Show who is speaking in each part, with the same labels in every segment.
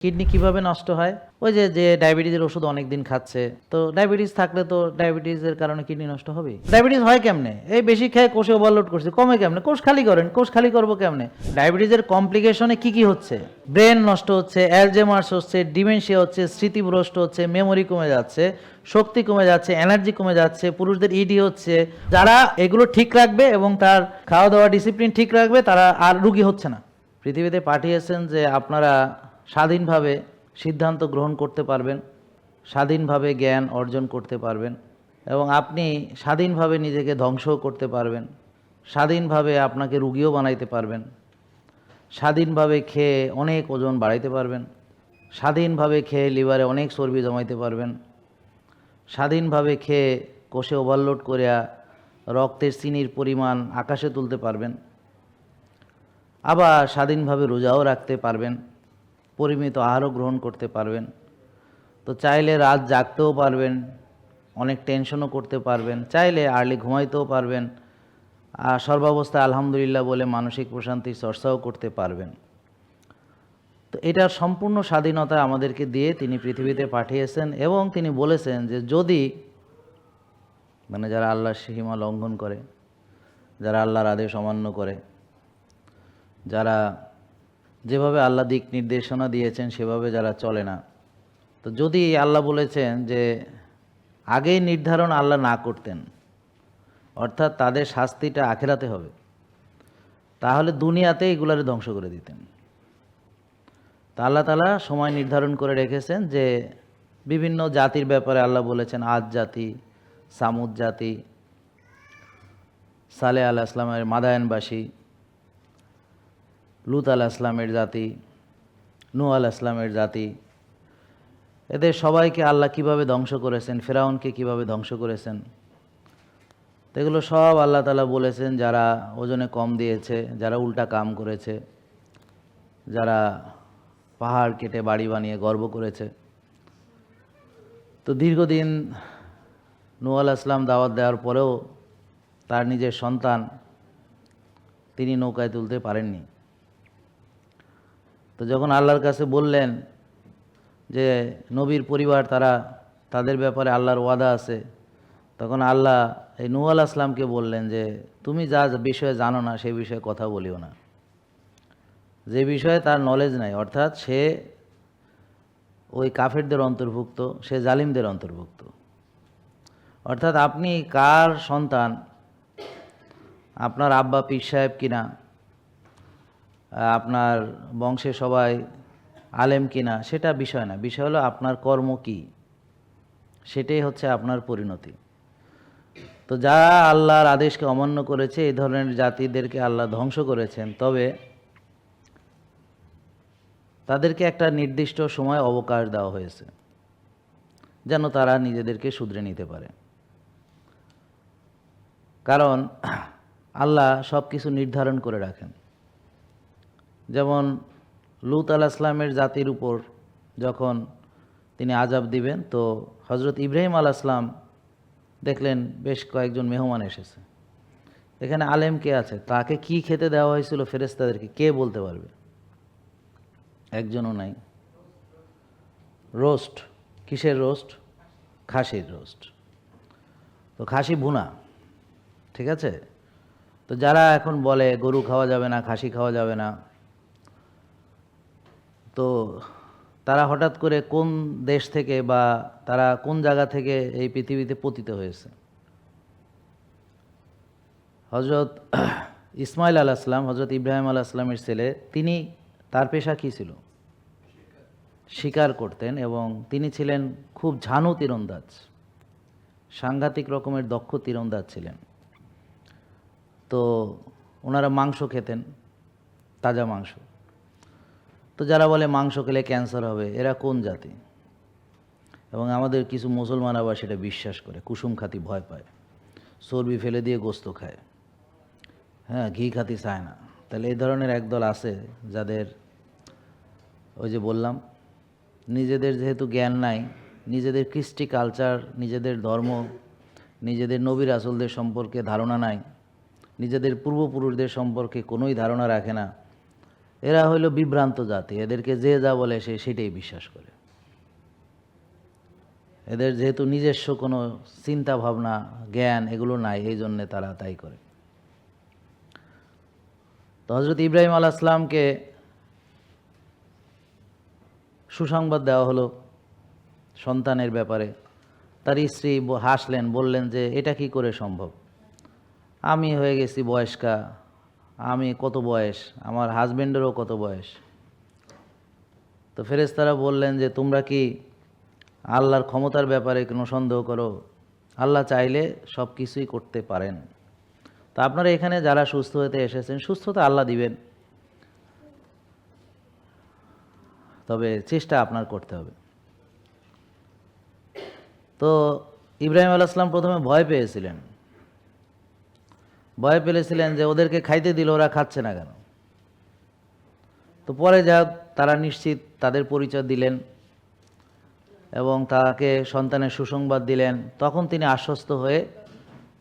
Speaker 1: Kidney কিভাবে নষ্ট হয়? ওই যে, যে ডায়াবেটিসের ওষুধ অনেক দিন খাচ্ছে, তো ডায়াবেটিস থাকলে তো ডায়াবেটিসের কারণে কিডনি নষ্ট হবেই। ডায়াবেটিস হয় কেমনে? এই বেশি খেয়ে কোষে ওভারলোড করছে, কমে কেমনে? কোষ খালি করেন, কোষ খালি করবো কেমনে? ডায়াবেটিসের কমপ্লিকেশনে কি কি হচ্ছে? ব্রেন নষ্ট হচ্ছে, অ্যালজেমার্স হচ্ছে, ডিমেনশিয়া হচ্ছে, স্মৃতিভ্রষ্ট হচ্ছে, মেমোরি কমে যাচ্ছে, শক্তি কমে যাচ্ছে, এনার্জি কমে যাচ্ছে, পুরুষদের ইডি হচ্ছে। যারা এগুলো ঠিক রাখবে এবং তার খাওয়া দাওয়া ডিসিপ্লিন ঠিক রাখবে, তারা আর রুগী হচ্ছে না। পৃথিবীতে পাঠিয়েছেন যে আপনারা স্বাধীনভাবে সিদ্ধান্ত গ্রহণ করতে পারবেন, স্বাধীনভাবে জ্ঞান অর্জন করতে পারবেন এবং আপনি স্বাধীনভাবে নিজেকে ধ্বংসও করতে পারবেন, স্বাধীনভাবে আপনাকে রুগীও বানাইতে পারবেন, স্বাধীনভাবে খেয়ে অনেক ওজন বাড়াইতে পারবেন, স্বাধীনভাবে খেয়ে লিভারে অনেক চর্বি জমাইতে পারবেন, স্বাধীনভাবে খেয়ে কোষে ওভারলোড করিয়া রক্তের চিনির পরিমাণ আকাশে তুলতে পারবেন, আবার স্বাধীনভাবে রোজাও রাখতে পারবেন, পরিমিত আহারও গ্রহণ করতে পারবেন। তো চাইলে রাত জাগতেও পারবেন, অনেক টেনশনও করতে পারবেন, চাইলে আর্লি ঘুমাইতেও পারবেন, আর সর্বাবস্থায় আলহামদুলিল্লাহ বলে মানসিক প্রশান্তির চর্চাও করতে পারবেন। তো এটার সম্পূর্ণ স্বাধীনতা আমাদেরকে দিয়ে তিনি পৃথিবীতে পাঠিয়েছেন এবং তিনি বলেছেন যে যদি যারা আল্লাহর সীমা লঙ্ঘন করে, যারা আল্লাহর আদেশ অমান্য করে, যারা যেভাবে আল্লাহ দিক নির্দেশনা দিয়েছেন সেভাবে যারা চলে না, তো যদি আল্লাহ বলেছেন যে আগেই নির্ধারণ আল্লাহ না করতেন, অর্থাৎ তাদের শাস্তিটা আখেরাতে হবে, তাহলে দুনিয়াতে এগুলারে ধ্বংস করে দিতেন। তা আল্লাহ তাআলা সময় নির্ধারণ করে রেখেছেন যে বিভিন্ন জাতির ব্যাপারে আল্লাহ বলেছেন, আদ জাতি, সামুদ জাতি, সালেহ আলাইহিস সালামের মাদায়েনবাসী, লূত আলাইহিস সালামের জাতি, নূহ আলাইহিস সালামের জাতি, এদের সবাইকে আল্লাহ কিভাবে ধ্বংস করেছেন, ফেরাউনকে কিভাবে ধ্বংস করেছেন, তো এগুলো সব আল্লাহ তাআলা বলেছেন। যারা ওজনে কম দিয়েছে, যারা উল্টা কাম করেছে, যারা পাহাড় কেটে বাড়ি বানিয়ে গর্ব করেছে। তো দীর্ঘদিন নূহ আলাইহিস সালাম দাওয়াত দেওয়ার পরেও তার নিজের সন্তান তিনি নৌকায় তুলতে পারেননি। তো যখন আল্লাহর কাছে বললেন যে নবীর পরিবার তাদের ব্যাপারে আল্লাহর ওয়াদা আছে, তখন আল্লাহ এই নূহ আলাইহিস সালামকে বললেন যে তুমি যা বিষয়ে জানো না সেই বিষয়ে কথা বলিও না, যে বিষয়ে তার নলেজ নাই, অর্থাৎ সে ওই কাফেরদের অন্তর্ভুক্ত, সে জালিমদের অন্তর্ভুক্ত। অর্থাৎ আপনি কার সন্তান, আপনার আব্বা পীর সাহেব কিনা, আপনার বংশে সবাই আলেম কিনা, সেটা বিষয় না, বিষয় হলো আপনার কর্ম কি, সেটাই হচ্ছে আপনার পরিণতি। তো যারা আল্লাহর আদেশকে অমান্য করেছে, এই ধরনের জাতিদেরকে আল্লাহ ধ্বংস করেছেন, তবে তাদেরকে একটা নির্দিষ্ট সময় অবকাশ দেওয়া হয়েছে যেন তারা নিজেদেরকে শুধরে নিতে পারে। কারণ আল্লাহ সব কিছু নির্ধারণ করে রাখেন। যেমন লূত আলাইহিস সালামের জাতির উপর যখন তিনি আযাব দিবেন, তো হযরত ইব্রাহিম আলাইহিস সালাম দেখলেন বেশ কয়েকজন মেহমান এসেছে, এখানে আলেম কে আছে, তাকে কি খেতে দেওয়া হয়েছিল ফেরেশতাদেরকে কে বলতে পারবে? একজনও নাই। রোস্ট, কিসের রোস্ট? খাসির রোস্ট। তো খাসি ভুনা, ঠিক আছে। তো যারা এখন বলে গরু খাওয়া যাবে না, খাসি খাওয়া যাবে না, তো তারা হঠাৎ করে কোন দেশ থেকে বা তারা কোন জায়গা থেকে এই পৃথিবীতে পতিত হয়েছে? হযরত ইসমাইল আলাইহিস সালাম, হযরত ইব্রাহিম আলাইহিস সালামের ছেলে, তার পেশা কী ছিল? শিকার করতেন এবং তিনি ছিলেন খুব ঝানু তীরন্দাজ, সাংঘাতিক রকমের দক্ষ তীরন্দাজ ছিলেন। তো ওনারা মাংস খেতেন, তাজা মাংস। তো যারা বলে মাংস খেলে ক্যান্সার হবে, এরা কোন জাতি? এবং আমাদের কিছু মুসলমান আবার সেটা বিশ্বাস করে, কুসুম খাতি ভয় পায়, চর্বি ফেলে দিয়ে গোস্ত খায়, হ্যাঁ, ঘি খাতি চায় না। তাহলে এই ধরনের একদল আছে যাদের ওই যে বললাম, নিজেদের যেহেতু জ্ঞান নাই, নিজেদের কৃষ্টি কালচার, নিজেদের ধর্ম, নিজেদের নবী রাসূলদের সম্পর্কে ধারণা নাই, নিজেদের পূর্বপুরুষদের সম্পর্কে কোনোই ধারণা রাখে না, এরা হইল বিভ্রান্ত জাতি, এদেরকে যে যা বলে সে সেটাই বিশ্বাস করে। এদের যেহেতু নিজস্ব কোনো চিন্তা ভাবনা জ্ঞান এগুলো নাই, এই জন্যে তারা তাই করে। তো হজরত ইব্রাহিম আলাইহিস সালামকে সুসংবাদ দেওয়া হলো সন্তানের ব্যাপারে। তার স্ত্রী হাসলেন, বললেন যে এটা কি করে সম্ভব, আমি হয়ে গেছি বয়স্কা, আমি কত বয়স, আমার হাজবেন্ডেরও কত বয়স। তো ফেরেশতারা বললেন যে তোমরা কি আল্লাহর ক্ষমতার ব্যাপারে কোনো সন্দেহ করো? আল্লাহ চাইলে সব কিছুই করতে পারেন। তো আপনারা এখানে যারা সুস্থ হতে এসেছেন, সুস্থতা আল্লাহ দিবেন, তবে চেষ্টা আপনার করতে হবে। তো ইব্রাহিম আলাইহিস সালাম প্রথমে ভয় পেয়েছিলেন, ভয় পেয়েছিলেন যে ওদেরকে খাইতে দিল, ওরা খাচ্ছে না কেন। তো পরে যা তারা নিশ্চিত তাদের পরিচয় দিলেন এবং তাকে সন্তানের সুসংবাদ দিলেন, তখন তিনি আশ্বস্ত হয়ে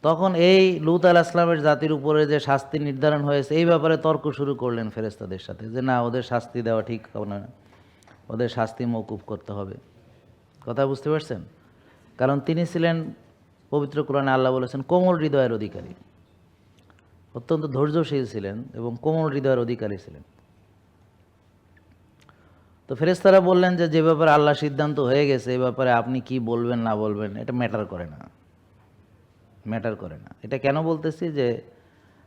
Speaker 1: তখন এই লূত আলাইহিস সালামের জাতির উপরে যে শাস্তি নির্ধারণ হয়েছে এই ব্যাপারে তর্ক শুরু করলেন ফেরেশতাদের সাথে, যে না, ওদের শাস্তি দেওয়া ঠিক হবে না, ওদের শাস্তি মওকুফ করতে হবে। কথা বুঝতে পারছেন? কারণ তিনি ছিলেন, পবিত্র কোরআনে আল্লাহ বলেছেন, কোমল হৃদয়ের অধিকারী, অত্যন্ত ধৈর্যশীল ছিলেন এবং কোমল হৃদয়ের অধিকারী ছিলেন। তো ফেরেশতারা বললেন যে যে ব্যাপারে আল্লাহ সিদ্ধান্ত হয়ে গেছে এই ব্যাপারে আপনি কি বলবেন না বলবেন এটা ম্যাটার করে না, ম্যাটার করে না। এটা কেন বলতেছি, যে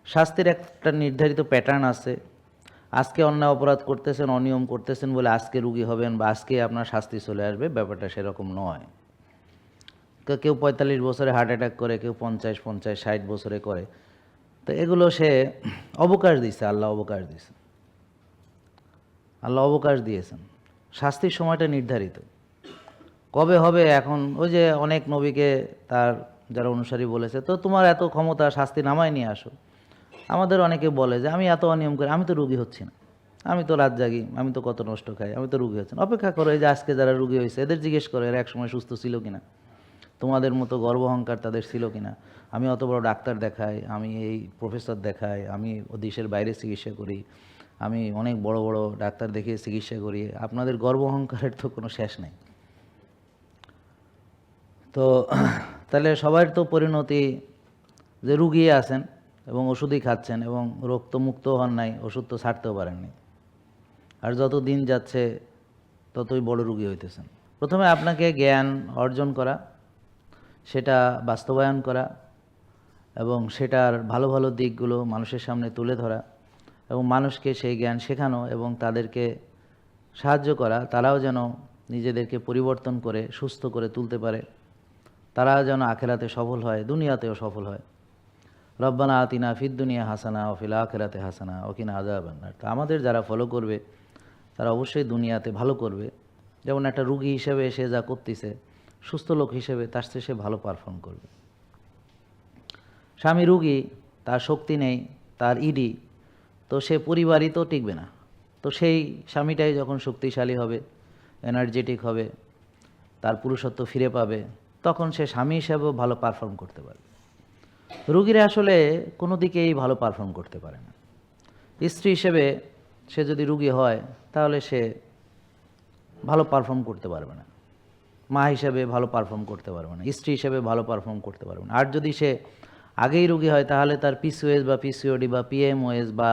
Speaker 1: শাস্তির একটা নির্ধারিত প্যাটার্ন আছে। আজকে অন্যায় অপরাধ করতেছেন, অনিয়ম করতেছেন বলে আজকে রুগী হবেন বা আজকে আপনার শাস্তি চলে আসবে, ব্যাপারটা সেরকম নয়। কেউ 45 বছরে হার্ট অ্যাটাক করে, কেউ 50, 60 বছরে করে। তো এগুলো সে অবকাশ দিয়েছে, আল্লাহ অবকাশ দিয়েছে, আল্লাহ অবকাশ দিয়েছেন। শাস্তির সময়টা নির্ধারিত, কবে হবে। এখন ওই যে অনেক নবীকে তার যারা অনুসারী বলেছে, তো তোমার এত ক্ষমতা, শাস্তি নামায় নিয়ে আসো। আমাদের অনেকে বলে যে আমি এত অনিয়ম করি, আমি তো রুগী হচ্ছি না, আমি তো রাত জাগি, আমি তো কত নষ্ট খাই, আমি তো রুগী হচ্ছি না। অপেক্ষা করো, এই যে আজকে যারা রুগী হয়েছে এদের জিজ্ঞেস করো এরা একসময় সুস্থ ছিল কিনা, তোমাদের মতো গর্ব অহংকার তাদের ছিল কিনা। আমি অত বড় ডাক্তার দেখাই, আমি এই প্রফেসর দেখাই, আমি ও দেশের বাইরে চিকিৎসা করি, আমি অনেক বড় বড় ডাক্তার দেখিয়ে চিকিৎসা করি, আপনাদের গর্ব অহংকারের তো কোনো শেষ নেই। তো তাহলে সবার তো পরিণতি যে রুগী আছেন এবং ওষুধই খাচ্ছেন এবং রোগ তো মুক্ত হন নাই, ওষুধ তো ছাড়তেও পারেননি, আর যত দিন যাচ্ছে ততই বড় রুগী হইতেছেন। প্রথমে আপনাকে জ্ঞান অর্জন করা, সেটা বাস্তবায়ন করা এবং সেটার ভালো ভালো দিকগুলো মানুষের সামনে তুলে ধরা এবং মানুষকে সেই জ্ঞান শেখানো এবং তাদেরকে সাহায্য করা, তারাও যেন নিজেদেরকে পরিবর্তন করে সুস্থ করে তুলতে পারে, তারা যেন আখেরাতে সফল হয়, দুনিয়াতেও সফল হয়। রব্বানা আতিনা ফিদ দুনিয়া হাসানা ও ফিল আখিরাতে হাসানা ও কিনা আযাবান নার। তো আমাদের যারা ফলো করবে তারা অবশ্যই দুনিয়াতে ভালো করবে। যেমন একটা রুগী হিসেবে সে যা করতেছে, সুস্থ লোক হিসেবে তার চেয়ে সে ভালো পারফর্ম করবে। স্বামী রুগী, তার শক্তি নেই, তার ইডি, তো সে পরিবারই তো টিকবে না। তো সেই স্বামীটাই যখন শক্তিশালী হবে, এনার্জেটিক হবে, তার পুরুষত্ব ফিরে পাবে, তখন সে স্বামী হিসেবেও ভালো পারফর্ম করতে পারবে। রুগীরা আসলে কোনো দিকেই ভালো পারফর্ম করতে পারে না। স্ত্রী হিসেবে সে যদি রুগী হয় তাহলে সে ভালো পারফর্ম করতে পারবে না, মা হিসেবে ভালো পারফর্ম করতে পারবে না, স্ত্রী হিসেবে ভালো পারফর্ম করতে পারবে না। আর যদি সে আগেই রুগী হয় তাহলে তার পিসিওএস বা পিসিওডি বা পিএমওএস বা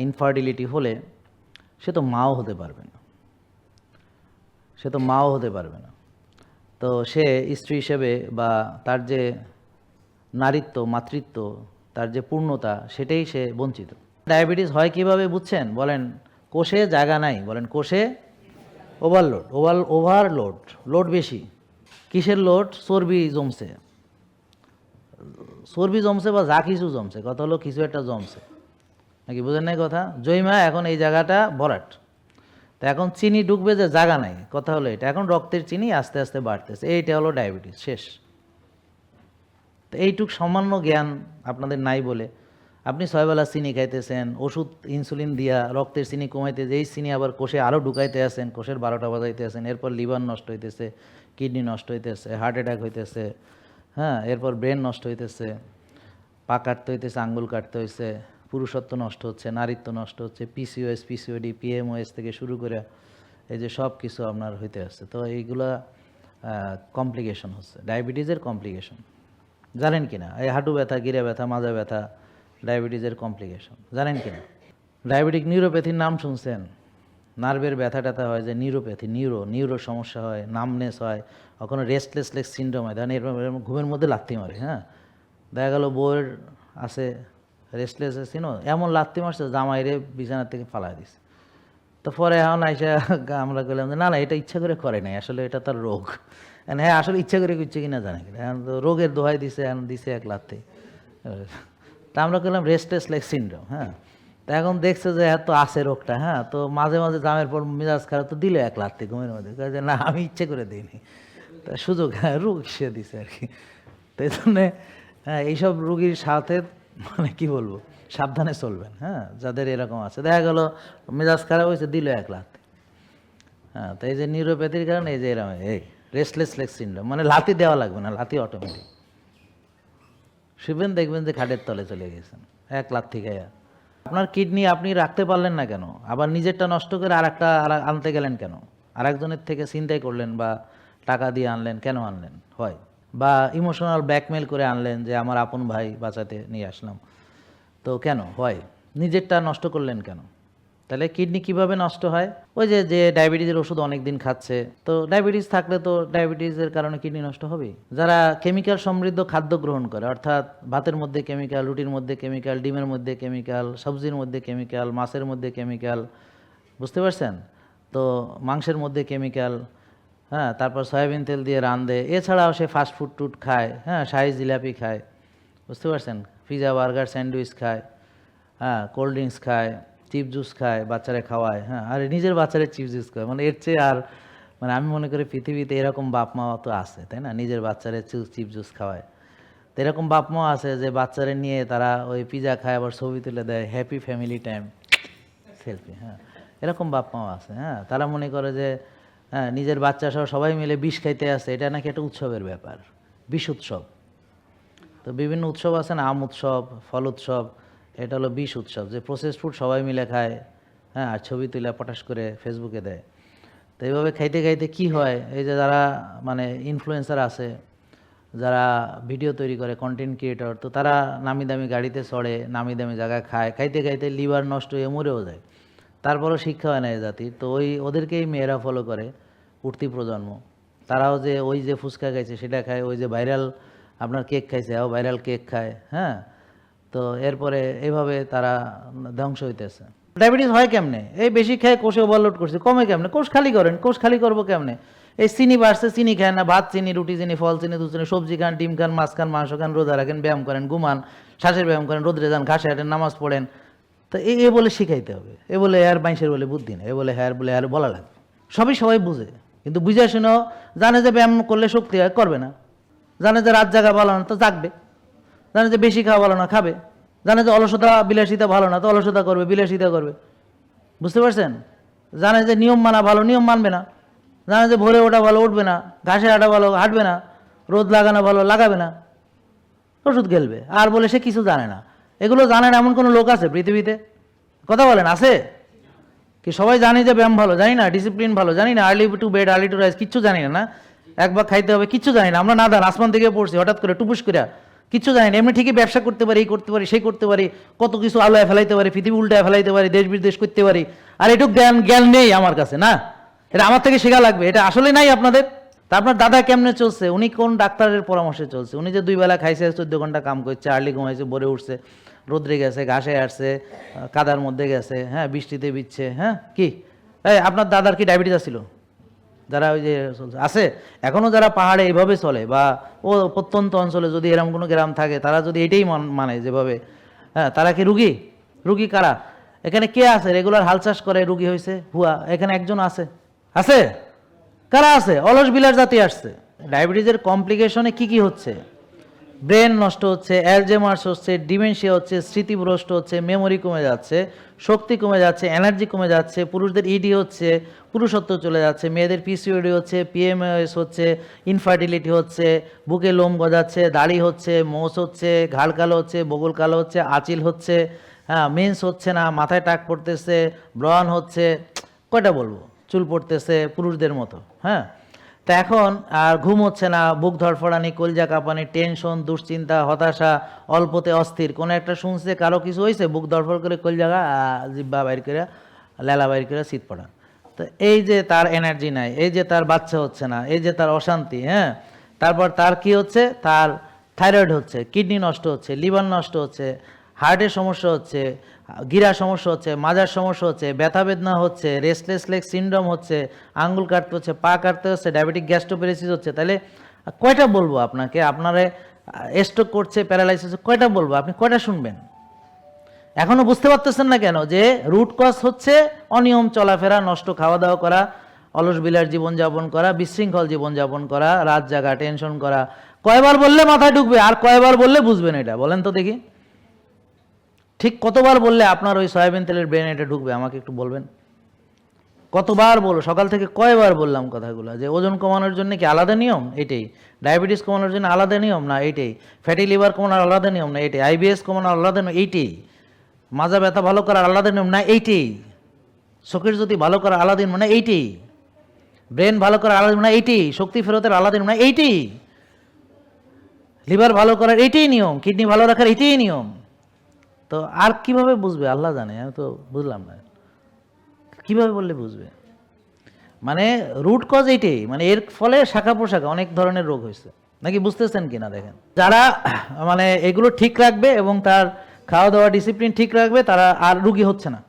Speaker 1: ইনফার্টিলিটি হলে সে তো মাও হতে পারবে না, সে তো মাও হতে পারবে না। তো সে স্ত্রী হিসেবে বা তার যে নারীত্ব, মাতৃত্ব, তার যে পূর্ণতা, সেটাই সে বঞ্চিত। ডায়াবেটিস হয় কিভাবে বুঝছেন? বলেন কোষে জায়গা নাই, বলেন কোষে ওভারলোড, ওভারলোড, লোড বেশি। কিসের লোড? চর্বি জমছে, চর্বি জমছে বা যা কিছু জমছে, কথা হলো কিছু একটা জমছে, নাকি বুঝেন নাই কথা? জৈমা এখন এই জায়গাটা ভরাট, তো এখন চিনি ঢুকবে যে জায়গা নাই, কথা হলো এটা। এখন রক্তের চিনি আস্তে আস্তে বাড়তেছে, এইটা হলো ডায়াবেটিস, শেষ। তো এইটুক সামান্য জ্ঞান আপনাদের নাই বলে আপনি 6 বেলা চিনি খাইতেছেন, ওষুধ ইনসুলিন দিয়া রক্তের চিনি কমাইতে, যেই চিনি আবার কোষে আরও ঢুকাইতে আছেন, কোষের 12টা বাজাইতে আছেন, এরপর লিভার নষ্ট হইতেছে, কিডনি নষ্ট হইতেছে, হার্ট অ্যাটাক হইতেছে, হ্যাঁ, এরপর ব্রেন নষ্ট হইতেছে, পা কাটতে হইতেছে, আঙ্গুল কাটতে হইছে, পুরুষত্ব নষ্ট হচ্ছে, নারীত্ব নষ্ট হচ্ছে, পিসিওএস, পিসিওডি, পিএমওএস থেকে শুরু করে এই যে সব কিছু আপনার হইতে আসছে। তো এইগুলা কমপ্লিকেশন হচ্ছে, ডায়াবেটিসের কমপ্লিকেশন। জানেন কি না এই হাঁটু ব্যথা, গিরা ব্যথা, মাজা ব্যথা ডায়াবেটিসের কমপ্লিকেশন জানেন কি না? ডায়াবেটিক নিউরোপ্যাথির নাম শুনছেন? নার্ভের ব্যথা ট্যাথা হয় যে নিউরোপ্যাথি, নিউরো সমস্যা হয়, নামনেস হয়, কখনো রেস্টলেস লেগ সিন্ড্রোম হয়, ধরেন এরকম ঘুমের মধ্যে লাথি মারে। হ্যাঁ, দেখা গেল বউয়ের আছে রেস্টলেস সিনো, এমন লাথি মারছে জামাইরে বিছানার থেকে ফালাই দিছে। তো পরে এখন আইসা আমরা বললাম যে না না, এটা ইচ্ছা করে করে নাই, আসলে এটা তার রোগ। হ্যাঁ, আসলে ইচ্ছা করে করছে কিনা জানে কিনা, এখন তো রোগের দোহাই দিছে, এখন দিছে এক লাথি। তা আমরা করলাম রেস্টলেস লেগ সিন্ড্রোম। হ্যাঁ, তো এখন দেখছে যে এত আছে রোগটা। হ্যাঁ, তো মাঝে মাঝে জামের পর মেজাজ খারাপ, তো দিলে এক লাথি ঘুমের মধ্যে, যে না আমি ইচ্ছে করে দিইনি, তা সুযোগ রোগ সে দিছে আর কি। তো এই জন্যে হ্যাঁ, এইসব রুগীর সাথে মানে কি বলবো, সাবধানে চলবেন। হ্যাঁ, যাদের এরকম আছে, দেখা গেল মেজাজ খারাপ হয়েছে, দিল এক লাথি। হ্যাঁ, তো এই যে নিউরোপ্যাথির কারণে এই যে এরকম এই রেস্টলেস লেগ সিন্ড্রোম, মানে লাথি দেওয়া লাগবে না, লাথি অটোমেটিক। শুবেন দেখবেন যে খাটের তলে চলে গেছেন এক লাথি খাইয়া। আপনার কিডনি আপনি রাখতে পারলেন না কেন? আবার নিজেরটা নষ্ট করে আরেকটা আনতে গেলেন কেন? আরেকজনের থেকে ছিনতাই করলেন বা টাকা দিয়ে আনলেন, কেন আনলেন? হয় বা ইমোশনাল ব্ল্যাকমেল করে আনলেন যে আমার আপন ভাই বাঁচাতে নিয়ে আসলাম, তো কেন হয়? নিজেরটা নষ্ট করলেন কেন? তাহলে কিডনি কিভাবে নষ্ট হয়? ওই যে যে ডায়াবেটিসের ওষুধ অনেক দিন খাচ্ছে, তো ডায়াবেটিস থাকলে তো ডায়াবেটিসের কারণে কিডনি নষ্ট হবেই। যারা কেমিক্যাল সমৃদ্ধ খাদ্য গ্রহণ করে, অর্থাৎ ভাতের মধ্যে কেমিক্যাল, রুটির মধ্যে কেমিক্যাল, ডিমের মধ্যে কেমিক্যাল, সবজির মধ্যে কেমিক্যাল, মাছের মধ্যে কেমিক্যাল, বুঝতে পারছেন তো, মাংসের মধ্যে কেমিক্যাল, হ্যাঁ, তারপর সয়াবিন তেল দিয়ে রাঁধে, এছাড়াও সে ফাস্ট ফুড টুড খায়, হ্যাঁ, শাহি জিলাপি খায়, বুঝতে পারছেন, পিজা বার্গার স্যান্ডউইচ খায়, হ্যাঁ, কোল্ড ড্রিঙ্কস খায়, চিপ জুস খায়, বাচ্চারা খাওয়ায়। হ্যাঁ, আর নিজের বাচ্চারা চিপ জুস খায়, মানে এর চেয়ে আর মানে আমি মনে করি পৃথিবীতে এরকম বাপ মা তো আছে, তাই না? নিজের বাচ্চারা চিপ জুস খাওয়ায়। তো এরকম বাপ মা আছে যে বাচ্চারা নিয়ে তারা ওই পিজা খায়, আবার ছবি তুলে দেয়, হ্যাপি ফ্যামিলি টাইম সেলফি। হ্যাঁ, এরকম বাপ মাও আছে। হ্যাঁ, তারা মনে করে যে হ্যাঁ, নিজের বাচ্চা সহ সবাই মিলে বিষ খাইতে আসে, এটা নাকি একটা উৎসবের ব্যাপার, বিষ উৎসব। তো বিভিন্ন উৎসব আছে না, আম উৎসব, ফল উৎসব, এটা হলো বিষ উৎসব, যে প্রসেস ফুড সবাই মিলে খায়। হ্যাঁ, আর ছবি তুলে পটাশ করে ফেসবুকে দেয়। তো এইভাবে খাইতে খাইতে কি হয়, এই যে যারা মানে ইনফ্লুয়েন্সার আছে, যারা ভিডিও তৈরি করে, কন্টেন্ট ক্রিয়েটর, তো তারা নামি দামি গাড়িতে চড়ে, নামি দামি জায়গায় খায়, খাইতে খাইতে লিভার নষ্ট হয়ে মরেও যায়। তারপরও শিক্ষা হয় না এই জাতির। তো ওদেরকেই মেয়েরা ফলো করে, উঠতি প্রজন্ম। তারাও যে ওই যে ফুচকা খাইছে সেটা খায়, ওই যে ভাইরাল আপনার কেক খাইছে ও ভাইরাল কেক খায়। হ্যাঁ, তো এরপরে এইভাবে তারা ধ্বংস হইতেছে। ডায়াবেটিস হয় কেমনে? এই বেশি খেয়ে কোষে ওভারলোড করছে, কমে কেমনে? কোষ খালি করেন। কোষ খালি করবো কেমনে? এই চিনি বাড়ছে, চিনি খায় না, ভাত চিনি, রুটি চিনি, ফল চিনি, দুধ চিনি, সবজি খান, ডিম খান, মাছ খান, মাংস খান, রোজা রাখেন, ব্যায়াম করেন, ঘুমান, শ্বাসের ব্যায়াম করেন, রোদ্রে যান, ঘাসে হাঁটেন, নামাজ পড়েন। তো এ বলে শিখাইতে হবে, এ বলে আর বাইশের বলে বুদ্ধি না, এ বলে হ্যাঁ বলে আর বলা লাগবে। সবাই বুঝে, কিন্তু বুঝে শুনেও জানে যে ব্যায়াম করলে শক্তি হয়, করবে না। জানে যে রাত জাগা ভালো না, তো জাগবে। জানে যে বেশি খাওয়া ভালো না, খাবে। জানে যে অলসতা বিলাসিতা ভালো না, তো অলসতা করবে, বিলাসিতা করবে। বুঝতে পারছেন? জানে যে নিয়ম মানা ভালো, নিয়ম মানবে না। জানে যে ভোরে ওঠা ভালো, উঠবে না। ঘাসে হাঁটা ভালো, হাঁটবে না। রোদ লাগানো ভালো, লাগাবে না। ওষুধ খেলবে আর বলে সে কিছু জানে না। এগুলো জানেন এমন কোনো লোক আছে পৃথিবীতে? কথা বলেন, আছে কি? সবাই জানি যে ব্যায়াম ভালো, জানি না ডিসিপ্লিন ভালো, জানি না early to bed early to rise, কিচ্ছু জানি না। একবার খাইতে হবে, কিচ্ছু জানি না। আমরা না দান আসমান থেকে পড়ছি হঠাৎ করে টুপুস করে, কিচ্ছু জানি না। এমনি ঠিকই ব্যবসা করতে পারি, এই করতে পারি, সেই করতে পারি, কত কিছু আলোয় ফেলাইতে পারি, পৃথিবী উল্টায় ফেলাইতে পারি, দেশ বিদেশ করতে পারি, আর এটুকু জ্ঞান নেই আমার কাছে। না, এটা আমার থেকে শেখা লাগবে, এটা আসলে নাই আপনাদের। তা আপনার দাদা কেমনে চলছে? উনি কোন ডাক্তারের পরামর্শে চলছে? উনি যে 2 বেলা খাইছে, 14 ঘন্টা কাম করছে, আর্লি ঘুমাইছে, ভোরে উঠছে, রোদ্রে গেছে, ঘাসে আসছে, কাদার মধ্যে গেছে, হ্যাঁ, বৃষ্টিতে ভিজছে। হ্যাঁ, কি এই আপনার দাদার কি ডায়াবেটিস ছিল? যারা ওই যে আছে এখনও, যারা পাহাড়ে এইভাবে চলে বা ও প্রত্যন্ত অঞ্চলে যদি এরকম কোনো গ্রাম থাকে, তারা যদি এটাই মানে যেভাবে, হ্যাঁ, তারা কি রুগী কারা? এখানে কে আছে রেগুলার হাল চাষ করে রুগী হয়েছে? হুয়া এখানে একজন আছে? কারা আছে? অলস বিলাস জাতি আসছে। ডায়াবেটিসের কমপ্লিকেশনে কি হচ্ছে? ব্রেন নষ্ট হচ্ছে, অ্যালজেমার্স হচ্ছে, ডিমেনশিয়া হচ্ছে, স্মৃতিভ্রষ্ট হচ্ছে, মেমোরি কমে যাচ্ছে, শক্তি কমে যাচ্ছে, এনার্জি কমে যাচ্ছে, পুরুষদের ইডি হচ্ছে, পুরুষত্ব চলে যাচ্ছে, মেয়েদের পিসিওডি হচ্ছে, পিএমএস হচ্ছে, ইনফার্টিলিটি হচ্ছে, বুকে লোম গজাচ্ছে, দাড়ি হচ্ছে, মোচ হচ্ছে, ঘাড় কালো হচ্ছে, বগল কালো হচ্ছে, আঁচিল হচ্ছে, হ্যাঁ, মেন্স হচ্ছে না, মাথায় টাক পড়তেছে, ব্রণ হচ্ছে, কয়টা বলবো, চুল পড়তেছে পুরুষদের মতো, হ্যাঁ। তা এখন আর ঘুম হচ্ছে না, বুক ধড়ফড়ানি, কলজা কাঁপানি, টেনশন, দুশ্চিন্তা, হতাশা, অল্পতে অস্থির, কোনো একটা শুনছে কারো কিছু হয়েছে, বুক ধড়ফড় করে কলজা জিব্বা বাইর করে, লেলা বাইর করে শীত পড়া। তো এই যে তার এনার্জি নাই, এই যে তার বাচ্চা হচ্ছে না, এই যে তার অশান্তি, হ্যাঁ। তারপর তার কি হচ্ছে, তার থাইরয়েড হচ্ছে, কিডনি নষ্ট হচ্ছে, লিভার নষ্ট হচ্ছে, হার্টের সমস্যা হচ্ছে, গিরা সমস্যা হচ্ছে, মাজার সমস্যা হচ্ছে, ব্যথা বেদনা হচ্ছে, রেস্টলেস লেগ সিনড্রোম হচ্ছে, আঙ্গুল কাটতে হচ্ছে, পা কাটতে হচ্ছে, ডায়াবেটিক গ্যাস্ট্রোপ্যারালাইসিস হচ্ছে। তাহলে কয়টা বলবো আপনাকে, আপনারে স্ট্রোক করছে, প্যারালাইসিস, কয়টা বলবো, আপনি কয়টা শুনবেন? এখনো বুঝতে পারতেছেন না কেন যে রুট কজ হচ্ছে অনিয়ম চলাফেরা, নষ্ট খাওয়া দাওয়া করা, অলস বিলার জীবনযাপন করা, বিশৃঙ্খল জীবনযাপন করা, রাত জাগা, টেনশন করা। কয়বার বললে মাথায় ঢুকবে আর কয়বার বললে বুঝবেন এটা, বলেন তো দেখি। ঠিক কতবার বললে আপনার ওই সয়াবিন তেলের ব্রেন এটা ঢুকবে, আমাকে একটু বলবেন। কতবার বলো, সকাল থেকে কয়বার বললাম কথাগুলো, যে ওজন কমানোর জন্য কি আলাদা নিয়ম, এটাই। ডায়াবেটিস কমানোর জন্য আলাদা নিয়ম না, এইটাই। ফ্যাটি লিভার কমানোর আলাদা নিয়ম না, এইটাই। আইবিএস কমানোর আলাদা নিয়ম, এইটাই। মাজা ব্যথা ভালো করার আলাদা নিয়ম না, এইটাই। চোখের যদি ভালো করার আলাদা নিয়ম না, এইটাই। ব্রেন ভালো করার আলাদা নিয়ম না, এইটাই। শক্তি ফেরতের আলাদা নিয়ম না, এইটাই। লিভার ভালো করার এইটাই নিয়ম, কিডনি ভালো রাখার এইটাই নিয়ম। তো আর কিভাবে বুঝবে আল্লাহ জানে, আমি তো বুঝলাম না কিভাবে বললে বুঝবে। মানে রুট কজ এইটাই, মানে এর ফলে শাখা প্রশাখা অনেক ধরনের রোগ হয়েছে, নাকি বুঝতেছেন কিনা দেখেন। যারা মানে এগুলো ঠিক রাখবে এবং তার খাওয়া দাওয়া ডিসিপ্লিন ঠিক রাখবে, তারা আর রুগী হচ্ছে না।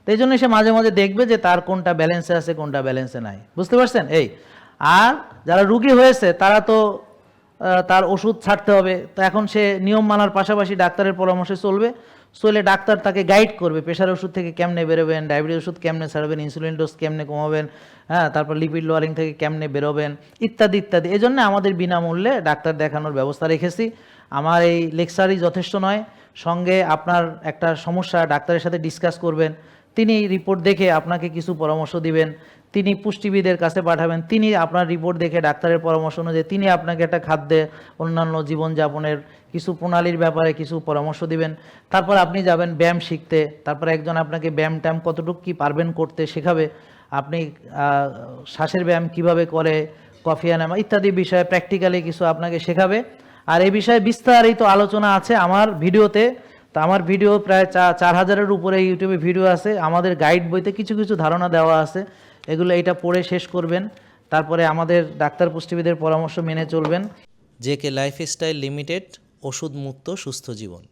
Speaker 1: তো এই জন্য সে মাঝে মাঝে দেখবে যে তার কোনটা ব্যালেন্সে আছে, কোনটা ব্যালেন্সে নাই, বুঝতে পারছেন এই। আর যারা রুগী হয়েছে তারা তো তার ওষুধ ছাড়তে হবে, তো এখন সে নিয়ম মানার পাশাপাশি ডাক্তারের পরামর্শে চলবে। চলে ডাক্তার তাকে গাইড করবে, প্রেশার ওষুধ থেকে কেমনে বেরোবেন, ডায়াবেটিস ওষুধ কেমনে ছাড়বেন, ইনসুলিন ডোজ কেমনে কমাবেন, হ্যাঁ, তারপর লিপিড লোয়ারিং থেকে কেমনে বেরোবেন, ইত্যাদি ইত্যাদি। এই জন্য আমাদের বিনামূল্যে ডাক্তার দেখানোর ব্যবস্থা রেখেছি। আমার এই লেকচারই যথেষ্ট নয়, সঙ্গে আপনার একটা সমস্যা ডাক্তারের সাথে ডিসকাস করবেন, তিনি রিপোর্ট দেখে আপনাকে কিছু পরামর্শ দিবেন, তিনি পুষ্টিবিদের কাছে পাঠাবেন, তিনি আপনার রিপোর্ট দেখে ডাক্তারের পরামর্শ অনুযায়ী তিনি আপনাকে একটা খাদ্যে, অন্যান্য জীবনযাপনের কিছু প্রণালীর ব্যাপারে কিছু পরামর্শ দিবেন। তারপর আপনি যাবেন ব্যায়াম শিখতে, তারপর একজন আপনাকে ব্যায়াম ট্যায়াম কতটুকু কী পারবেন করতে শেখাবে, আপনি শ্বাসের ব্যায়াম কিভাবে করে, কফি আনামা ইত্যাদি বিষয়ে প্র্যাকটিক্যালি কিছু আপনাকে শেখাবে। আর এই বিষয়ে বিস্তারিত আলোচনা আছে আমার ভিডিওতে। তো আমার ভিডিও প্রায় 4000-এর উপরে ইউটিউবে ভিডিও আছে, আমাদের গাইড বইতে কিছু কিছু ধারণা দেওয়া আছে, এগুলো এটা পড়ে শেষ করবেন, তারপরে আমাদের ডাক্তার পুষ্টিবিদের পরামর্শ মেনে চলবেন।
Speaker 2: জেকে লাইফস্টাইল লিমিটেড, ওষুধ মুক্ত সুস্থ জীবন।